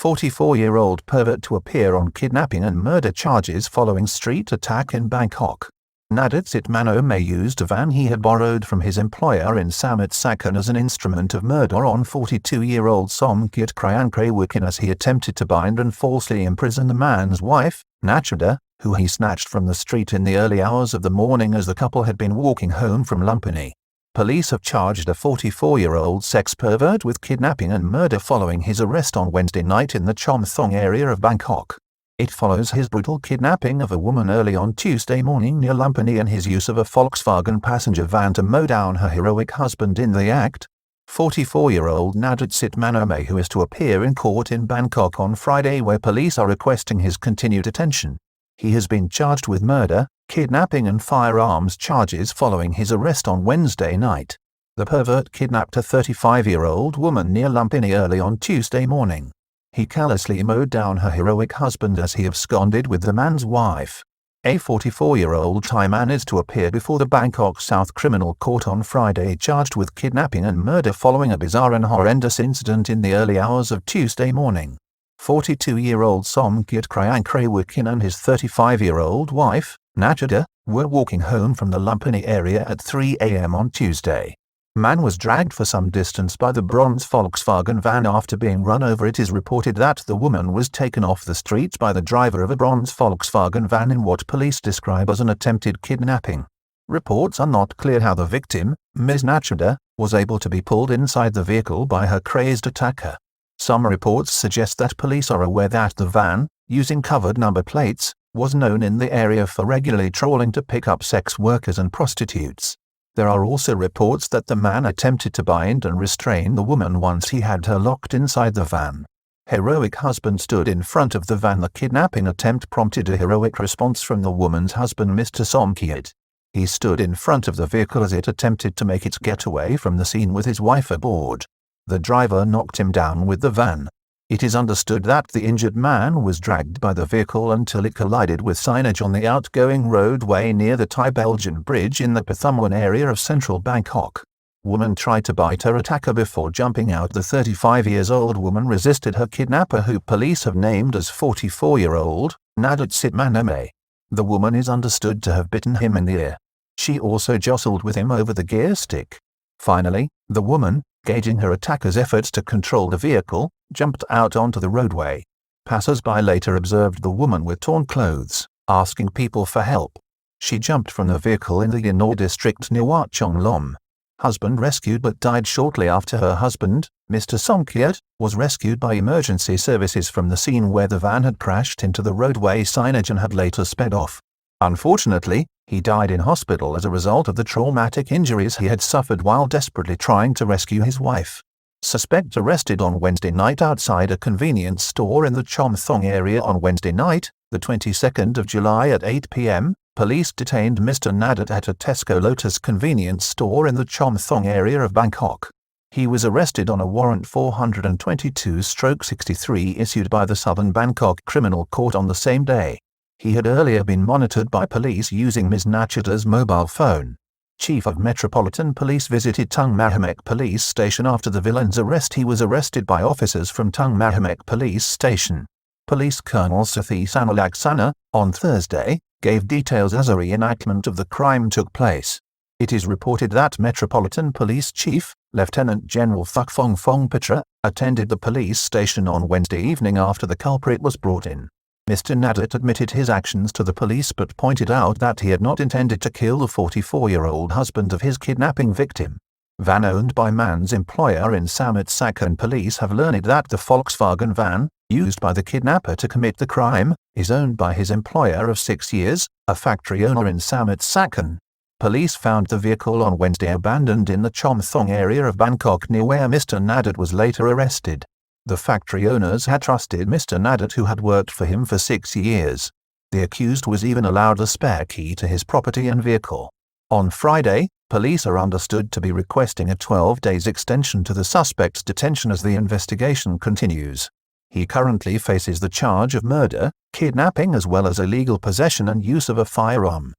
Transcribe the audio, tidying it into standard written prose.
44-year-old pervert to appear on kidnapping and murder charges following street attack in Bangkok. Nadet Sitmanomai used a van he had borrowed from his employer in Samut Sakhon as an instrument of murder on 42-year-old Somkiat Kriangkraiwakin as he attempted to bind and falsely imprison the man's wife, Natchada, who he snatched from the street in the early hours of the morning as the couple had been walking home from Lumpini. Police have charged a 44-year-old sex pervert with kidnapping and murder following his arrest on Wednesday night in the Chom Thong area of Bangkok. It follows his brutal kidnapping of a woman early on Tuesday morning near Lumpini and his use of a Volkswagen passenger van to mow down her heroic husband in the act. 44-year-old Nadet Sitmanomai, who is to appear in court in Bangkok on Friday where police are requesting his continued attention. He has been charged with murder, kidnapping and firearms charges following his arrest on Wednesday night. The pervert kidnapped a 35-year-old woman near Lumpini early on Tuesday morning. He callously mowed down her heroic husband as he absconded with the man's wife. A 44-year-old Thai man is to appear before the Bangkok South Criminal Court on Friday charged with kidnapping and murder following a bizarre and horrendous incident in the early hours of Tuesday morning. 42-year-old Somkiat Kriangkraiwakin and his 35-year-old wife, Natchada, were walking home from the Lumpini area at 3 a.m. on Tuesday. Man was dragged for some distance by the bronze Volkswagen van after being run over. It is reported that the woman was taken off the streets by the driver of a bronze Volkswagen van in what police describe as an attempted kidnapping. Reports are not clear how the victim, Ms. Natchada, was able to be pulled inside the vehicle by her crazed attacker. Some reports suggest that police are aware that the van, using covered number plates, was known in the area for regularly trawling to pick up sex workers and prostitutes. There are also reports that the man attempted to bind and restrain the woman once he had her locked inside the van. Heroic husband stood in front of the van. The kidnapping attempt prompted a heroic response from the woman's husband, Mr. Somkiat. He stood in front of the vehicle as it attempted to make its getaway from the scene with his wife aboard. The driver knocked him down with the van. It is understood that the injured man was dragged by the vehicle until it collided with signage on the outgoing roadway near the Thai-Belgian bridge in the Pathumwan area of central Bangkok. Woman tried to bite her attacker before jumping out. The 35-year-old woman resisted her kidnapper, who police have named as 44-year-old Nadet Sitmanomai. The woman is understood to have bitten him in the ear. She also jostled with him over the gear stick. Finally, the woman, gauging her attacker's efforts to control the vehicle, jumped out onto the roadway. Passers-by later observed the woman with torn clothes, asking people for help. She jumped from the vehicle in the Yanor district near Wat Chong Lom. Husband rescued but died shortly after. Her husband, Mr. Somkiat, was rescued by emergency services from the scene where the van had crashed into the roadway signage and had later sped off. Unfortunately, he died in hospital as a result of the traumatic injuries he had suffered while desperately trying to rescue his wife. Suspect arrested on Wednesday night outside a convenience store in the Chom Thong area. On Wednesday night, the 22nd of July at 8 p.m., police detained Mr. Nadet at a Tesco Lotus convenience store in the Chom Thong area of Bangkok. He was arrested on a warrant 422/63 issued by the Southern Bangkok Criminal Court on the same day. He had earlier been monitored by police using Ms. Natchada's mobile phone. Chief of Metropolitan Police visited Tung Mahamek Police Station after the villain's arrest. He was arrested by officers from Tung Mahamek Police Station. Police Colonel Sathi Sanalaksana, on Thursday, gave details as a reenactment of the crime took place. It is reported that Metropolitan Police Chief, Lieutenant General Thukfong Phongpatra, attended the police station on Wednesday evening after the culprit was brought in. Mr. Nadet admitted his actions to the police but pointed out that he had not intended to kill the 44-year-old husband of his kidnapping victim. Van owned by man's employer in Samut Sakhon. Police have learned that the Volkswagen van, used by the kidnapper to commit the crime, is owned by his employer of 6 years, a factory owner in Samut Sakhon. Police found the vehicle on Wednesday abandoned in the Chom Thong area of Bangkok near where Mr. Nadet was later arrested. The factory owners had trusted Mr. Nadet, who had worked for him for 6 years. The accused was even allowed a spare key to his property and vehicle. On Friday, police are understood to be requesting a 12-day extension to the suspect's detention as the investigation continues. He currently faces the charge of murder, kidnapping as well as illegal possession and use of a firearm.